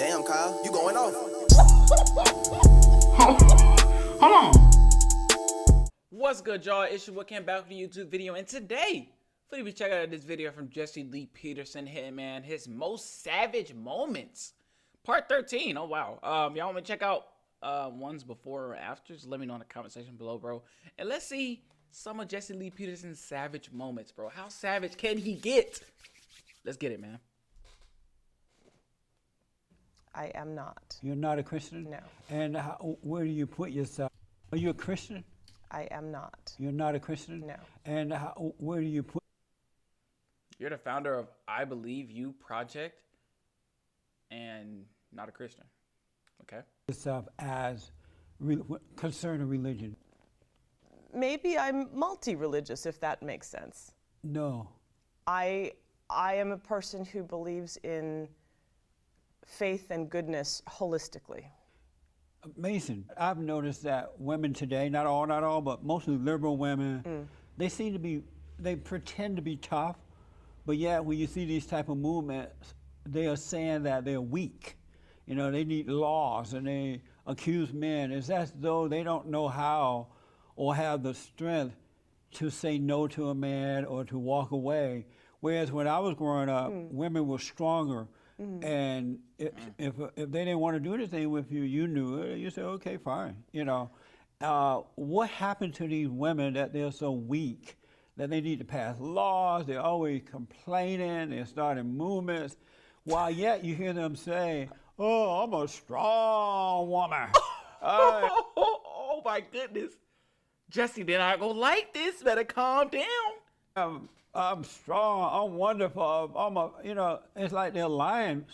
Damn, Kyle, you going off. Hold on. What's good, y'all? It's your came back with a YouTube video, and today, we'll be checking out this video from Jesse Lee Peterson, Hitman, his most savage moments, part 13. Oh wow. Y'all want me to check out ones before or after? Just let me know in the comment section below, bro. And let's see some of Jesse Lee Peterson's savage moments, bro. How savage can he get? Let's get it, man. I am not. You're not a Christian? No. And where do you put yourself? Are you a Christian? I am not. You're not a Christian? No. And where do you put? You're the founder of I Believe You Project and not a Christian. Okay. Yourself as concerning religion? Maybe I'm multi-religious, if that makes sense. No. I am a person who believes in faith and goodness holistically. Mason, I've noticed that women today, not all, but mostly liberal women, they seem to be, they pretend to be tough, but yet when you see these type of movements, they are saying that they're weak. You know, they need laws, and they accuse men. It's as though they don't know how or have the strength to say no to a man or to walk away. Whereas when I was growing up, women were stronger. And if they didn't want to do anything with you, you knew it. You said, okay, fine. You know, what happened to these women that they're so weak that they need to pass laws? They're always complaining. They're starting movements, while yet you hear them say, "Oh, I'm a strong woman." Oh my goodness, Jesse, they're not gonna like this. Better calm down. I'm strong, I'm wonderful, you know, it's like they're lying.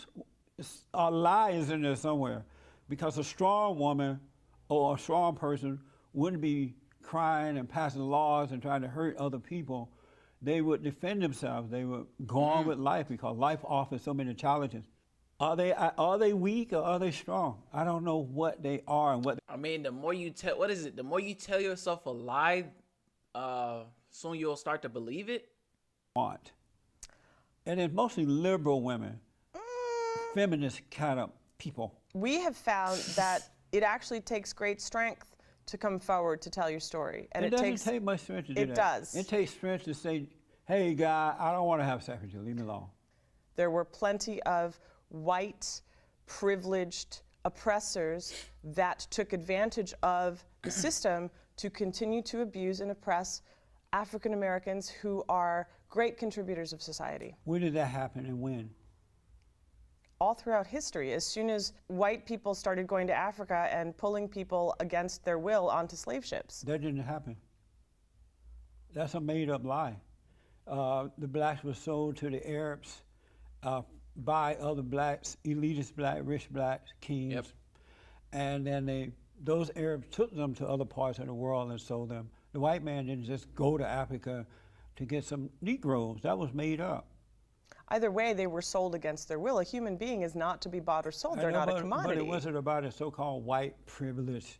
A lie is in there somewhere, because a strong woman or a strong person wouldn't be crying and passing laws and trying to hurt other people. They would defend themselves. They would go on with life, because life offers so many challenges. Are they weak or are they strong? I don't know what they are and what. I mean, the more you tell, what is it? The more you tell yourself a lie, soon you'll start to believe it. Want. And it's mostly liberal women, feminist kind of people. We have found that it actually takes great strength to come forward to tell your story. And it doesn't take much strength to do that. It does. It takes strength to say, hey, guy, I don't want to have sex with you. Leave me alone. There were plenty of white, privileged oppressors that took advantage of the system to continue to abuse and oppress African Americans who are great contributors of society. When did that happen and when? All throughout history. As soon as white people started going to Africa and pulling people against their will onto slave ships. That didn't happen. That's a made-up lie. The blacks were sold to the Arabs by other blacks, elitist black, rich blacks, kings. Yep. And then those Arabs took them to other parts of the world and sold them. The white man didn't just go to Africa to get some Negroes. That was made up. Either way, they were sold against their will. A human being is not to be bought or sold. They're not a commodity. But it wasn't about a so-called white privileged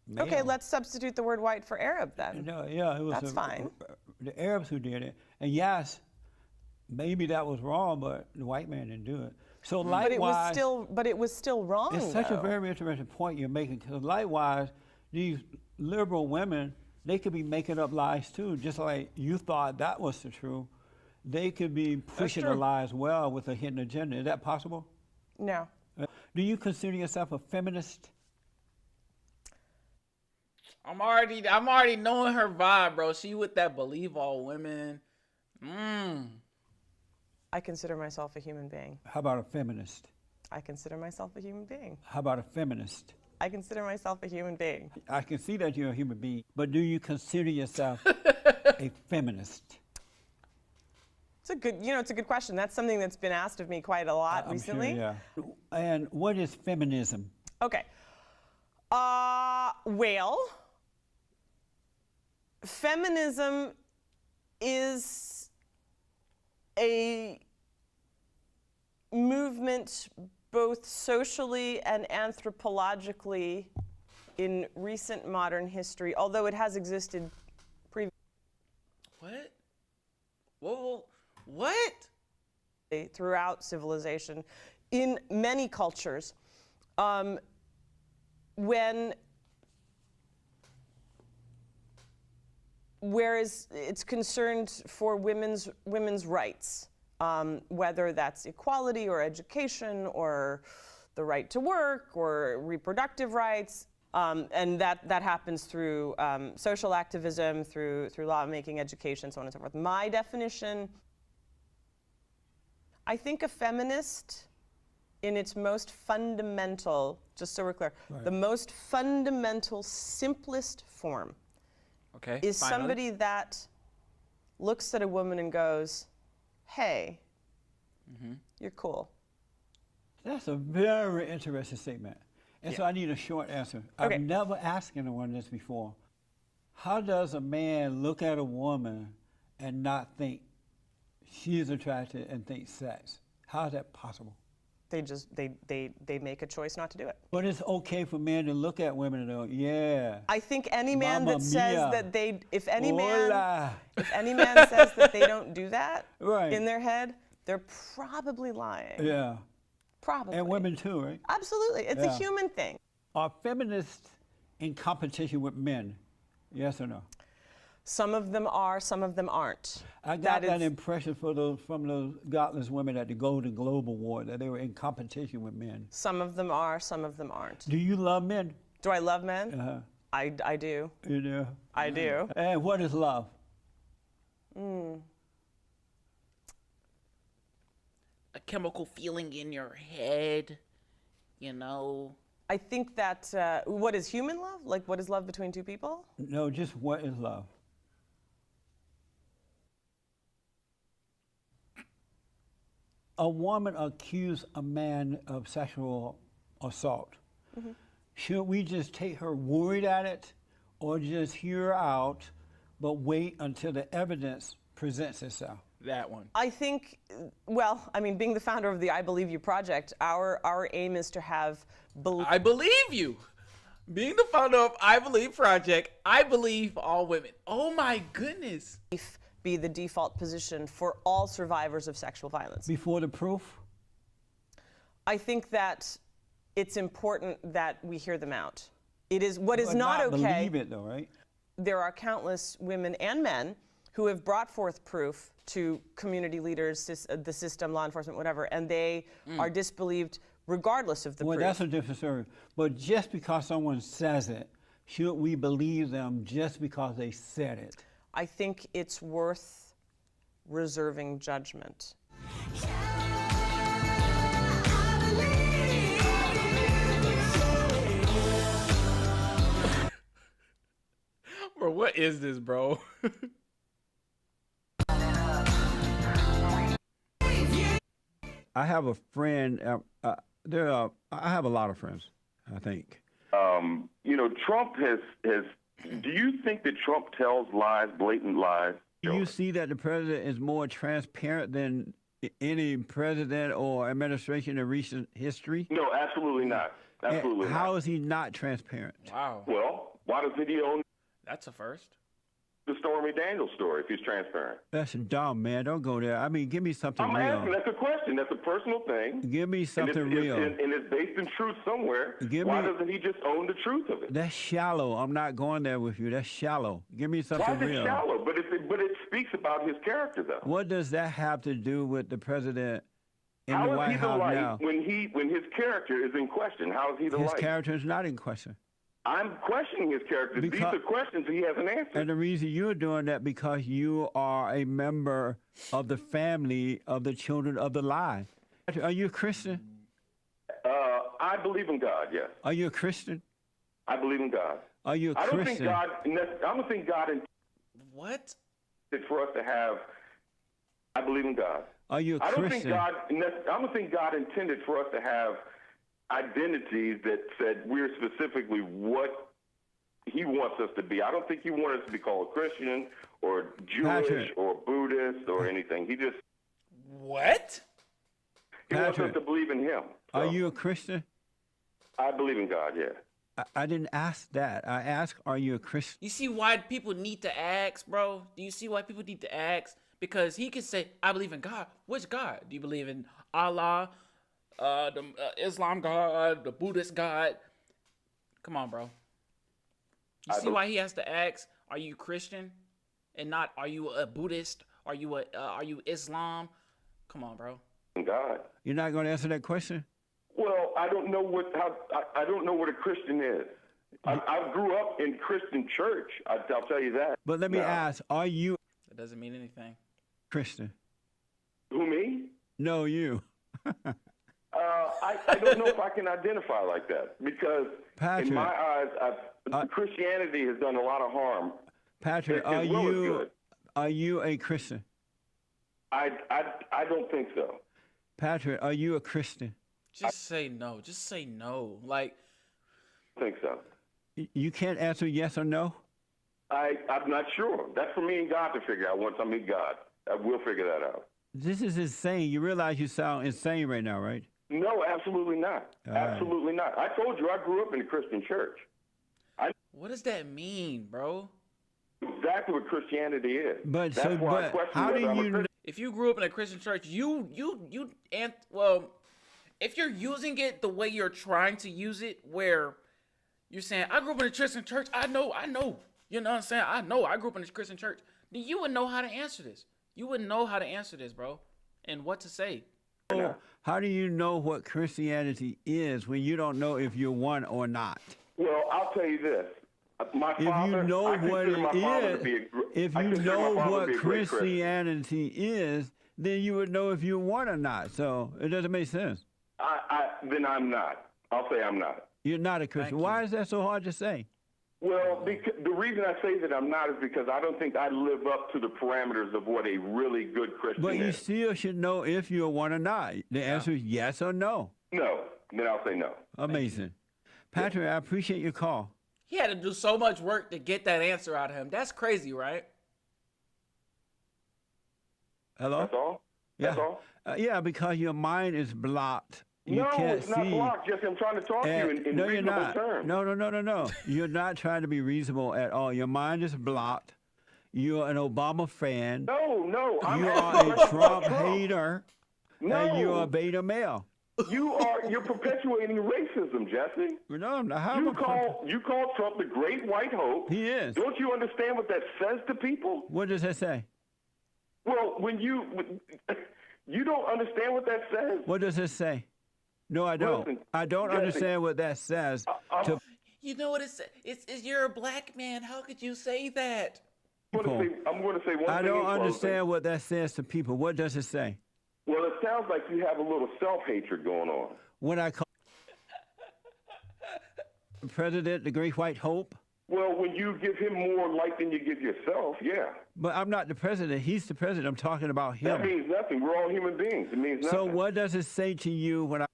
male. Okay, let's substitute the word white for Arab then. No, yeah, it was. That's fine. The Arabs who did it. And yes, maybe that was wrong, but the white man didn't do it. So likewise, but it was still wrong. It's such a very interesting point you're making, because likewise, these liberal women, they could be making up lies too, just like you thought that was the truth. They could be pushing a lie as well with a hidden agenda. Is that possible? No. Do you consider yourself a feminist? I'm already knowing her vibe, bro. She with that believe all women. I consider myself a human being. How about a feminist? I consider myself a human being. How about a feminist? I consider myself a human being. I can see that you're a human being, but do you consider yourself a feminist? It's a good question. That's something that's been asked of me quite a lot recently. Sure, yeah. And what is feminism? Okay. Well, feminism is a movement both socially and anthropologically in recent modern history, although it has existed previously. What? Whoa, what? Throughout civilization, in many cultures, whereas it's concerned for women's rights, whether that's equality or education or the right to work or reproductive rights, and that happens through social activism, through lawmaking, education, so on and so forth. My definition, I think a feminist, in its most fundamental, just so we're clear, the most fundamental, simplest form is somebody that looks at a woman and goes, hey, you're cool. That's a very interesting statement. And so I need a short answer. Okay. I've never asked anyone this before. How does a man look at a woman and not think she's attractive and think sex? How is that possible? They just they make a choice not to do it. But it's okay for men to look at women and go, yeah. I think any man Mamma that says mia. that they, if any Hola. man says that they don't do that Right. in their head, they're probably lying. Yeah. Probably. And women too, right? Absolutely. It's a Yeah. human thing. Are feminists in competition with men? Yes or no? Some of them are, some of them aren't. I got that is- impression from those godless women at the Golden Globe Award that they were in competition with men. Some of them are, some of them aren't. Do you love men? Do I love men? Uh-huh. I do. You know? I do. And what is love? A chemical feeling in your head, you know. I think that, what is human love? Like, what is love between two people? No, just what is love? A woman accused a man of sexual assault. Should we just take her word at it or just hear her out but wait until the evidence presents itself? That one. I think, well, I mean, being the founder of the I Believe You project, our aim is to have I believe you. Being the founder of I Believe Project, I believe all women. Oh my goodness. belief be the default position for all survivors of sexual violence. Before the proof? I think that it's important that we hear them out. It is what is But not okay. believe it though, right? There are countless women and men who have brought forth proof to community leaders, the system, law enforcement, whatever, and they are disbelieved regardless of the Well, proof. that's a different story. But just because someone says it, should we believe them just because they said it? I think it's worth reserving judgment. Bro, what is this, bro? I have a friend. I have a lot of friends, I think. You know, Trump has. Do you think that Trump tells lies, blatant lies? Do you see that the president is more transparent than any president or administration in recent history? No, absolutely not. Absolutely And how not. is he not transparent? Wow. Well, why doesn't he own That's a first. the Stormy Daniels story if he's transparent? That's dumb, man. Don't go there. I mean, give me something I'm asking. real. That's a question. That's a personal thing. Give me And something real. and it's based in truth somewhere. Why doesn't he just own the truth of it? That's shallow. I'm not going there with you. That's shallow. Give me Why something is it real. shallow? But it speaks about his character, though. What does that have to do with the president in How the is White he the House light now? when his character is in question? How is he the His light? character is not in question. I'm questioning his character. These Because- are questions he hasn't answered. And the reason you're doing that because you are a member of the family of the children of the lie. Are you a Christian? I believe in God. Yes, Are you a Christian? I believe in God. Are you a I don't Christian? think God What? intended for us to have. I believe in God. Are you a I don't think Christian? I don't think God intended for us to have identities that said we're specifically what He wants us to be. I don't think He wants us to be called Christian or Jewish Patrick. or Buddhist or anything. He What? wants us Patrick. to believe in Him. Are So, you a Christian? I believe in God. Yeah. I didn't ask that. I asked, are you a Christian? You see why people need to ask, bro? Do you see why people need to ask? Because he could say, I believe in God. Which God? Do you believe in Allah, the Islam God, the Buddhist God. Come on, bro. You see why he has to ask, "Are you Christian?" and not, "Are you a Buddhist? Are you Islam?" Come on, bro. God. You're not going to answer that question? Well, I don't know I don't know what a Christian is. I grew up in Christian church. I'll tell you that. But let me ask, are you That doesn't mean anything. Christian? Who, me? No, you. I don't know if I can identify like that because Patrick, in my eyes, Christianity has done a lot of harm. Patrick, as well as good. are you a Christian? I don't think so. Patrick, are you a Christian? Just say no. Just say no. Like, I think so. You can't answer yes or no? I'm not sure. That's for me and God to figure out once I meet God. We'll figure that out. This is insane. You realize you sound insane right now, right? No, absolutely not. Absolutely not. I told you I grew up in a Christian church. what does that mean, bro? Exactly what Christianity is. But That's why I question how do whether I'm a you Christian. If you grew up in a Christian church, if you're using it the way you're trying to use it, where you're saying, "I grew up in a Christian church, I know, you know what I'm saying? I know I grew up in a Christian church," then you would know how to answer this. You would know how to answer this, bro, and what to say. How do you know what Christianity is when you don't know if you're one or not? Well, I'll tell you this. My If father, you know I what consider my father to it be is, if I you consider know my father what to be a great Christian. Christianity is, then you would know if you're one or not. So it doesn't make sense. Then I'm not. I'll say I'm not. You're not a Christian. Thank you. Why is that so hard to say? Well, the reason I say that I'm not is because I don't think I live up to the parameters of what a really good Christian But you is. still should know if you're one or not. The answer is yes or no. No. Then I'll say no. Amazing. Patrick, I appreciate your call. He had to do so much work to get that answer out of him. That's crazy, right? Hello? That's all? Yeah. That's all? Yeah, because your mind is blocked. You No, can't it's not see. blocked. Jesse, I'm trying to talk to you in No, you're reasonable not. terms. No. You're not trying to be reasonable at all. Your mind is blocked. You're an Obama fan. No. I'm You asking are a questions Trump about Trump. hater. No. And you're a beta male. You're perpetuating racism, Jesse. No, I'm not. How You am I- call Trump the great white hope. He is. Don't you understand what that says to people? What does that say? Well, when you don't understand what that says. What does it say? No, I don't. Listen, I don't Jesse, understand what that says. To You know what it's you're a black man. How could you say that? I'm going to say one I thing. don't in closing. understand what that says to people. What does it say? Well, it sounds like you have a little self-hatred going on. When I call the president the great white hope? Well, when you give him more light than you give yourself, yeah. But I'm not the president. He's the president. I'm talking about That him. means nothing. We're all human beings. It means nothing. So what does it say to you when I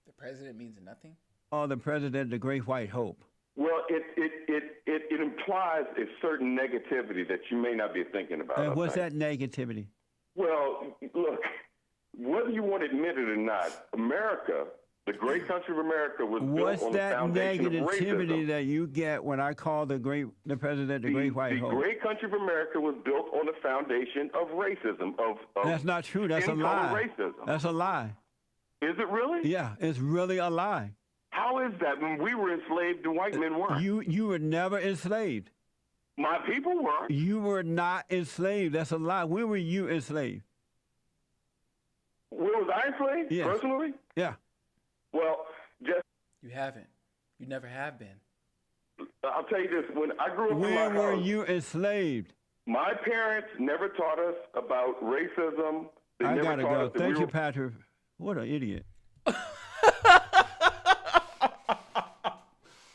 The president means nothing. call the president the great white hope? Well, it implies a certain negativity that you may not be thinking about. And I what's think. that negativity? Well, look, whether you want to admit it or not, America, the great country of America, was What's built on the that foundation of negativity racism. that you get when I call the president the great white The hope? great country of America was built on the foundation of racism. Of That's not true. That's a skin color lie. racism. That's a lie. Is it really? Yeah, it's really a lie. How is that? When we were enslaved, the white men weren't. You were never enslaved. My people were. You were not enslaved. That's a lie. When were you enslaved? Where was I enslaved? Yes. Personally? Yeah. Well, just You haven't. You never have been. I'll tell you this: when I grew up in my When were house, you enslaved? my parents never taught us about racism. They I never gotta taught go. us that Thank we you, were- Patrick. What an idiot.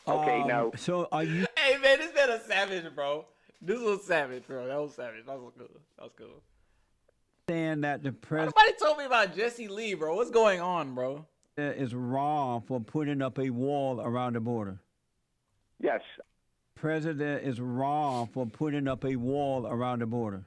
Okay, now So are you Hey man, this man a savage, bro. This was savage, bro. That was savage. That was good. That was cool. saying that the president Nobody told me about Jesse Lee, bro. What's going on, bro? is wrong for putting up a wall around the border? yes, President is wrong for putting up a wall around the border.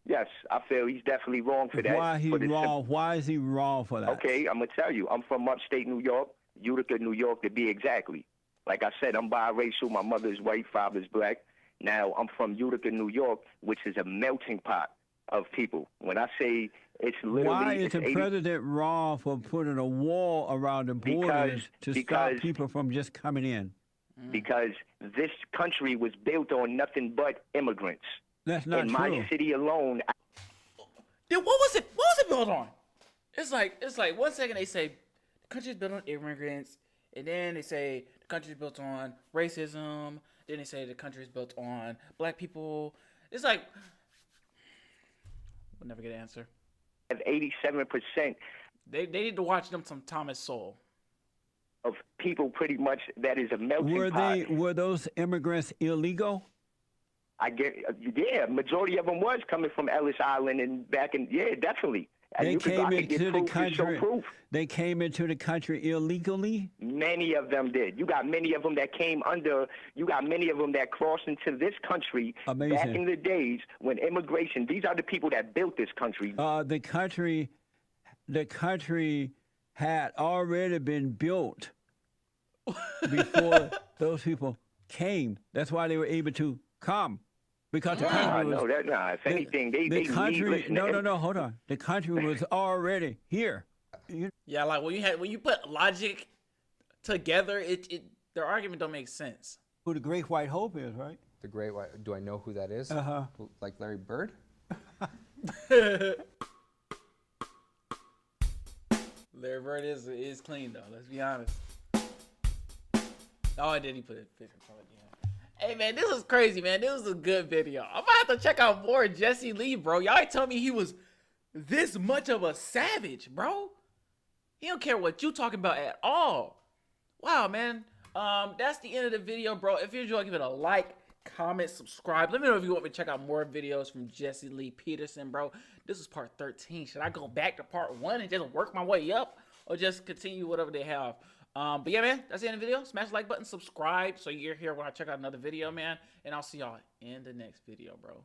yes, I feel he's definitely wrong for that. Why he but it's wrong? Why is he wrong for that? Okay, I'm gonna tell you. I'm from upstate New York, Utica, New York, to be exactly. Like I said, I'm biracial. My mother's white, father's black. Now I'm from Utica, New York, which is a melting pot of people. When I say It's literally. Why is it's the 80 president wrong for putting a wall around the borders to stop people from just coming in? Because this country was built on nothing but immigrants. That's not In true. my city alone, Dude, what was it? What was it built on? It's like 1 second they say the country's built on immigrants, and then they say the country's built on racism. Then they say the country's built on black people. It's like we'll never get an answer. have 87% They need to watch them some Thomas Sowell. of people pretty much that is a melting pot. Were those immigrants illegal? I get, yeah, majority of them was coming from Ellis Island and back in, yeah, definitely. And They you could- came I could get into the proof to show country. proof. They came into the country illegally. Many of them did. You got many of them that came under, you got many of them that crossed into this country back Amazing. in the days when immigration, these are the people that built this country. The country had already been built before those people came. That's why they were able to come, because the country was. No, that, nah, if anything, they country. need, listen, No, hold on. The country was already here. Yeah, like when you put logic together, their argument don't make sense. Who the Great White Hope is, right? The Great White. Do I know who that is? Like Larry Bird? Larry Bird is clean though. Let's be honest. Oh, I did. He put a picture of it. Yeah. Hey man, this is crazy, man. This was a good video. I'm gonna have to check out more Jesse Lee, bro. Y'all ain't tell me he was this much of a savage, bro. He don't care what you talking about at all. Wow, man. That's the end of the video, bro. If you enjoyed, give it a like, comment, subscribe. Let me know if you want me to check out more videos from Jesse Lee Peterson, bro. This is part 13. Should I go back to part 1 and just work my way up, or just continue whatever they have? But yeah, man, that's the end of the video. Smash the like button, subscribe, so you're here when I check out another video, man. And I'll see y'all in the next video, bro.